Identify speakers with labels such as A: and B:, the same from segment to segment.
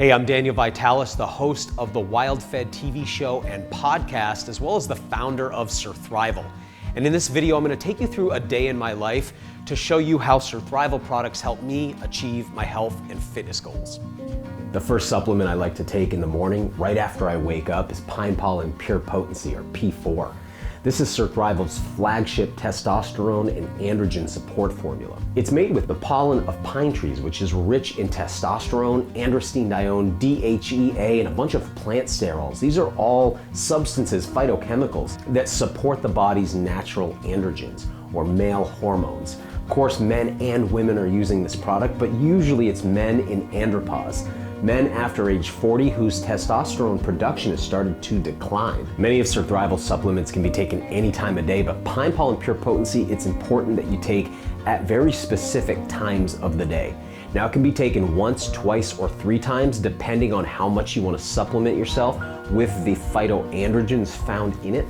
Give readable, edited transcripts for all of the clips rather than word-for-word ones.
A: Hey, I'm Daniel Vitalis, the host of the WildFed TV show and podcast, as well as the founder of Surthrival. And in this video, I'm going to take you through a day in my life to show you how Surthrival products help me achieve my health and fitness goals. The first supplement I like to take in the morning, right after I wake up, is Pine Pollen Pure Potency, or P4. This is Surthrival's flagship testosterone and androgen support formula. It's made with the pollen of pine trees, which is rich in testosterone, androstenedione, DHEA, and a bunch of plant sterols. These are all substances, phytochemicals, that support the body's natural androgens, or male hormones. Of course, men and women are using this product, but usually it's men in andropause. Men after age 40 whose testosterone production has started to decline. Many of Surthrival's supplements can be taken any time of day, but Pine Pollen Pure Potency, it's important that you take at very specific times of the day. Now, it can be taken once, twice, or 3 times, depending on how much you want to supplement yourself with the phytoandrogens found in it.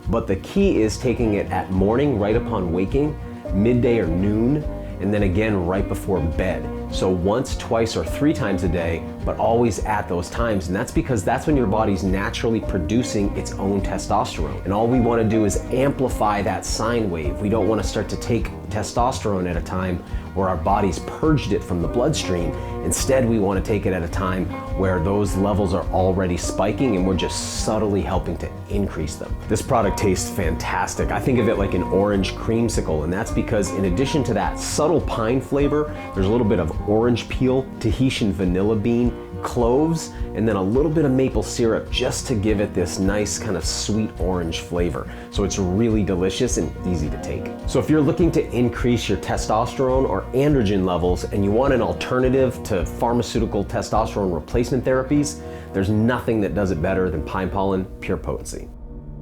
A: But the key is taking it at morning, right upon waking, midday or noon, and then again right before bed. So once, twice, or 3 times a day, but always at those times. And that's because that's when your body's naturally producing its own testosterone. And all we want to do is amplify that sine wave. We don't want to start to take testosterone at a time where our body's purged it from the bloodstream. Instead, we want to take it at a time where those levels are already spiking and we're just subtly helping to increase them. This product tastes fantastic. I think of it like an orange creamsicle, and that's because in addition to that subtle pine flavor, there's a little bit of orange peel, Tahitian vanilla bean, cloves, and then a little bit of maple syrup just to give it this nice kind of sweet orange flavor. So it's really delicious and easy to take. So if you're looking to increase your testosterone or androgen levels and you want an alternative to pharmaceutical testosterone replacement therapies, there's nothing that does it better than Pine Pollen Pure Potency.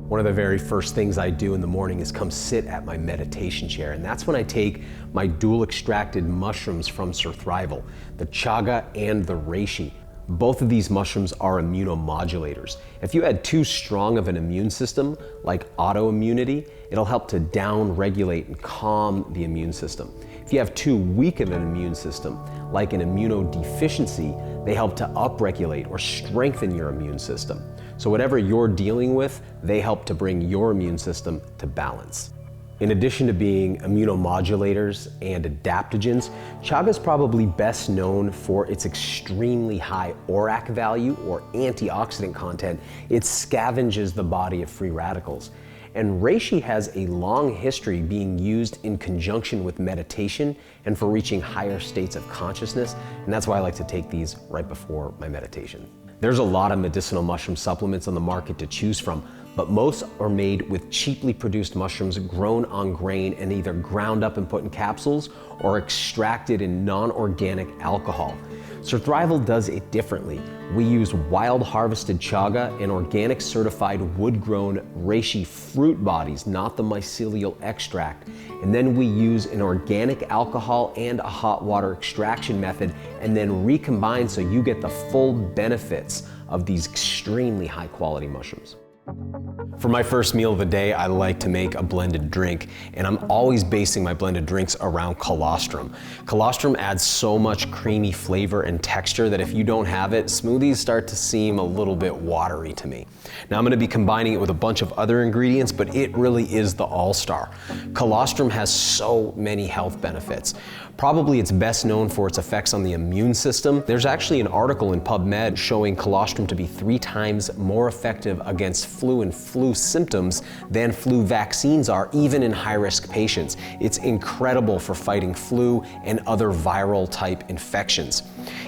A: One of the very first things I do in the morning is come sit at my meditation chair, and that's when I take my dual extracted mushrooms from Surthrival, the chaga and the reishi. Both of these mushrooms are immunomodulators. If you had too strong of an immune system, like autoimmunity, it'll help to down-regulate and calm the immune system. If you have too weak of an immune system, like an immunodeficiency, they help to upregulate or strengthen your immune system. So whatever you're dealing with, they help to bring your immune system to balance. In addition to being immunomodulators and adaptogens, chaga is probably best known for its extremely high ORAC value, or antioxidant content. It scavenges the body of free radicals. And reishi has a long history being used in conjunction with meditation and for reaching higher states of consciousness, and that's why I like to take these right before my meditation. There's a lot of medicinal mushroom supplements on the market to choose from, but most are made with cheaply produced mushrooms grown on grain and either ground up and put in capsules or extracted in non-organic alcohol. Surthrival does it differently. We use wild harvested chaga and organic certified wood-grown reishi fruit bodies, not the mycelial extract. And then we use an organic alcohol and a hot water extraction method and then recombine so you get the full benefits of these extremely high quality mushrooms. For my first meal of the day, I like to make a blended drink, and I'm always basing my blended drinks around colostrum. Colostrum adds so much creamy flavor and texture that if you don't have it, smoothies start to seem a little bit watery to me. Now I'm going to be combining it with a bunch of other ingredients, but it really is the all-star. Colostrum has so many health benefits. Probably it's best known for its effects on the immune system. There's actually an article in PubMed showing colostrum to be 3 times more effective against flu and flu symptoms than flu vaccines are, even in high-risk patients. It's incredible for fighting flu and other viral type infections.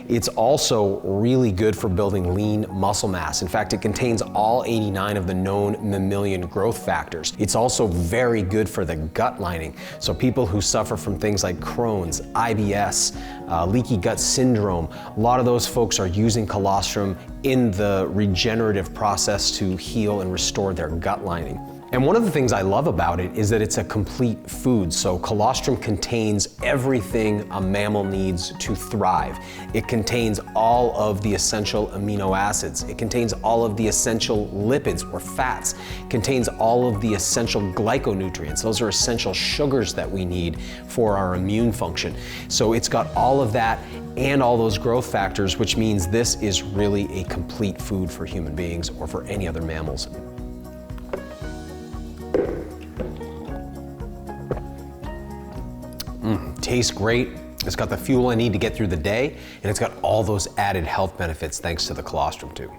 A: It's also really good for building lean muscle mass. In fact, it contains all 89 of the known mammalian growth factors. It's also very good for the gut lining. So people who suffer from things like Crohn's, IBS, leaky gut syndrome, a lot of those folks are using colostrum in the regenerative process to heal and restore their gut lining. And one of the things I love about it is that it's a complete food. So colostrum contains everything a mammal needs to thrive. It contains all of the essential amino acids. It contains all of the essential lipids or fats. It contains all of the essential glyconutrients. Those are essential sugars that we need for our immune function. So it's got all of that and all those growth factors, which means this is really a complete food for human beings or for any other mammals. Tastes great. It's got the fuel I need to get through the day, and it's got all those added health benefits thanks to the colostrum too.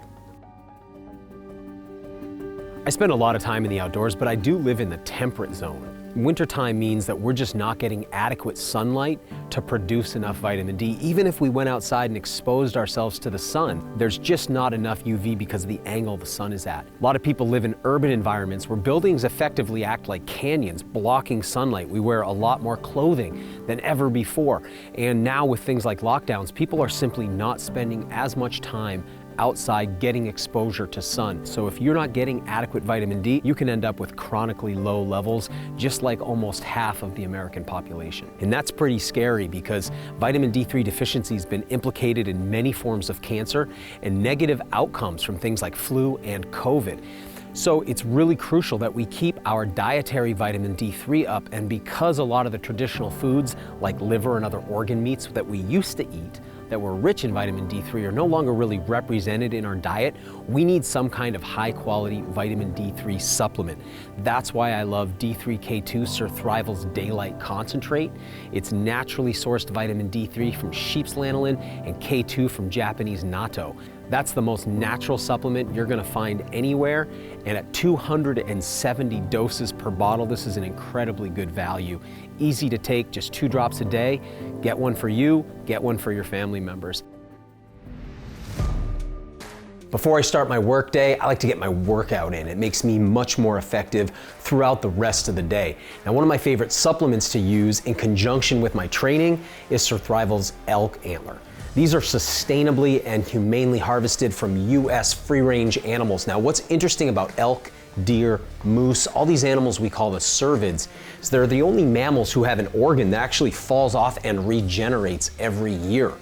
A: I spend a lot of time in the outdoors, but I do live in the temperate zone. Wintertime means that we're just not getting adequate sunlight to produce enough vitamin D. Even if we went outside and exposed ourselves to the sun, there's just not enough UV because of the angle the sun is at. A lot of people live in urban environments where buildings effectively act like canyons, blocking sunlight. We wear a lot more clothing than ever before. And now with things like lockdowns, people are simply not spending as much time outside getting exposure to sun. So if you're not getting adequate vitamin D, you can end up with chronically low levels, just like almost half of the American population. And that's pretty scary because vitamin D3 deficiency has been implicated in many forms of cancer and negative outcomes from things like flu and COVID. So it's really crucial that we keep our dietary vitamin D3 up, and because a lot of the traditional foods like liver and other organ meats that we used to eat that were rich in vitamin D3 are no longer really represented in our diet, we need some kind of high quality vitamin D3 supplement. That's why I love D3K2 Surthrival's Daylight Concentrate. It's naturally sourced vitamin D3 from sheep's lanolin and K2 from Japanese natto. That's the most natural supplement you're gonna find anywhere, and at 270 doses per bottle, this is an incredibly good value. Easy to take, just 2 drops a day. Get one for you, get one for your family members. Before I start my workday, I like to get my workout in. It makes me much more effective throughout the rest of the day. Now, one of my favorite supplements to use in conjunction with my training is Surthrival's elk antler. These are sustainably and humanely harvested from US free-range animals. Now, what's interesting about elk, deer, moose, all these animals we call the cervids, is they're the only mammals who have an organ that actually falls off and regenerates every year.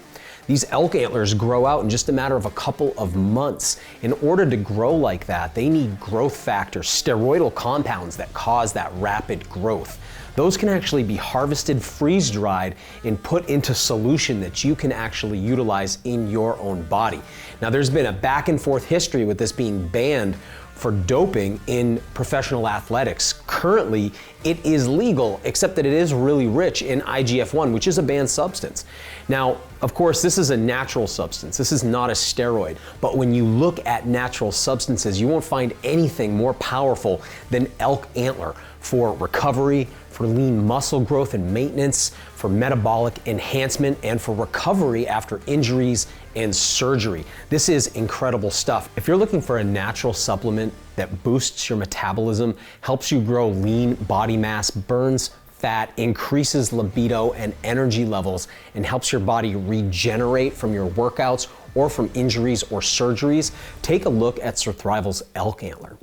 A: These elk antlers grow out in just a matter of a couple of months. In order to grow like that, they need growth factors, steroidal compounds that cause that rapid growth. Those can actually be harvested, freeze-dried, and put into solution that you can actually utilize in your own body. Now, there's been a back and forth history with this being banned for doping in professional athletics. Currently, it is legal, except that it is really rich in IGF-1, which is a banned substance. Now, of course, this is a natural substance. This is not a steroid. But when you look at natural substances, you won't find anything more powerful than elk antler for recovery, for lean muscle growth and maintenance, for metabolic enhancement, and for recovery after injuries and surgery. This is incredible stuff. If you're looking for a natural supplement that boosts your metabolism, helps you grow lean body mass, burns fat, increases libido and energy levels, and helps your body regenerate from your workouts or from injuries or surgeries, take a look at Surthrival's elk antler.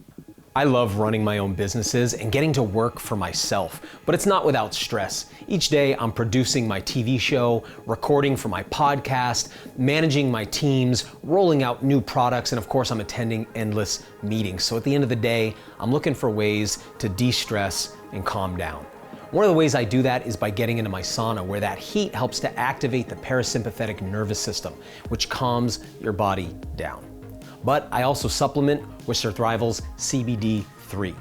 A: I love running my own businesses and getting to work for myself, but it's not without stress. Each day I'm producing my TV show, recording for my podcast, managing my teams, rolling out new products, and of course I'm attending endless meetings. So at the end of the day, I'm looking for ways to de-stress and calm down. One of the ways I do that is by getting into my sauna, where that heat helps to activate the parasympathetic nervous system, which calms your body down. But I also supplement with Surthrival's CBD3.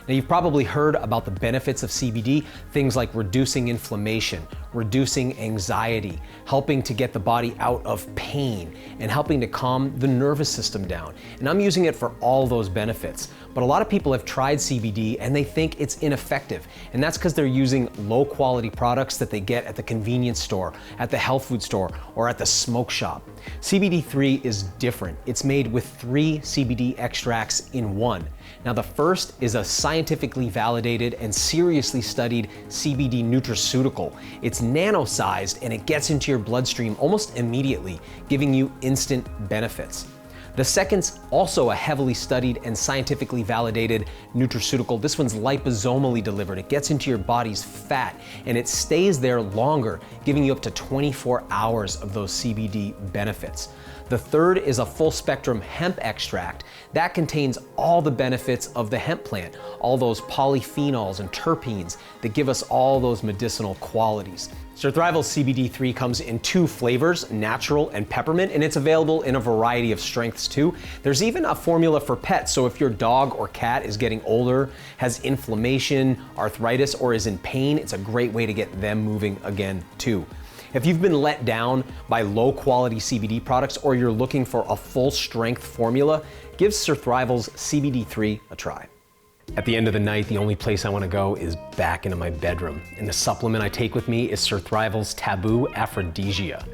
A: Now, you've probably heard about the benefits of CBD, things like reducing inflammation, reducing anxiety, helping to get the body out of pain, and helping to calm the nervous system down. And I'm using it for all those benefits. But a lot of people have tried CBD and they think it's ineffective. And that's because they're using low quality products that they get at the convenience store, at the health food store, or at the smoke shop. CBD3 is different. It's made with 3 CBD extracts in one. Now, the first is a scientifically validated and seriously studied CBD nutraceutical. It's nano-sized and it gets into your bloodstream almost immediately, giving you instant benefits. The second's also a heavily studied and scientifically validated nutraceutical. This one's liposomally delivered. It gets into your body's fat and it stays there longer, giving you up to 24 hours of those CBD benefits. The third is a full spectrum hemp extract that contains all the benefits of the hemp plant, all those polyphenols and terpenes that give us all those medicinal qualities. Surthrival CBD3 comes in 2 flavors, natural and peppermint, and it's available in a variety of strengths too. There's even a formula for pets, so if your dog or cat is getting older, has inflammation, arthritis, or is in pain, it's a great way to get them moving again too. If you've been let down by low quality CBD products or you're looking for a full strength formula, give Surthrival's CBD3 a try. At the end of the night, the only place I want to go is back into my bedroom. And the supplement I take with me is Surthrival's Taboo Aphrodisia.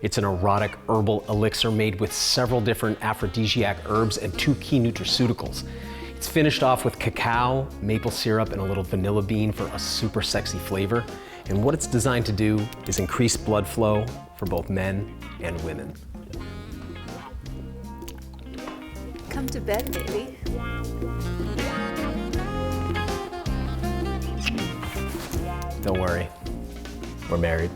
A: It's an erotic herbal elixir made with several different aphrodisiac herbs and 2 key nutraceuticals. It's finished off with cacao, maple syrup, and a little vanilla bean for a super sexy flavor. And what it's designed to do is increase blood flow for both men and women.
B: Come to bed, baby.
A: Don't worry, we're married.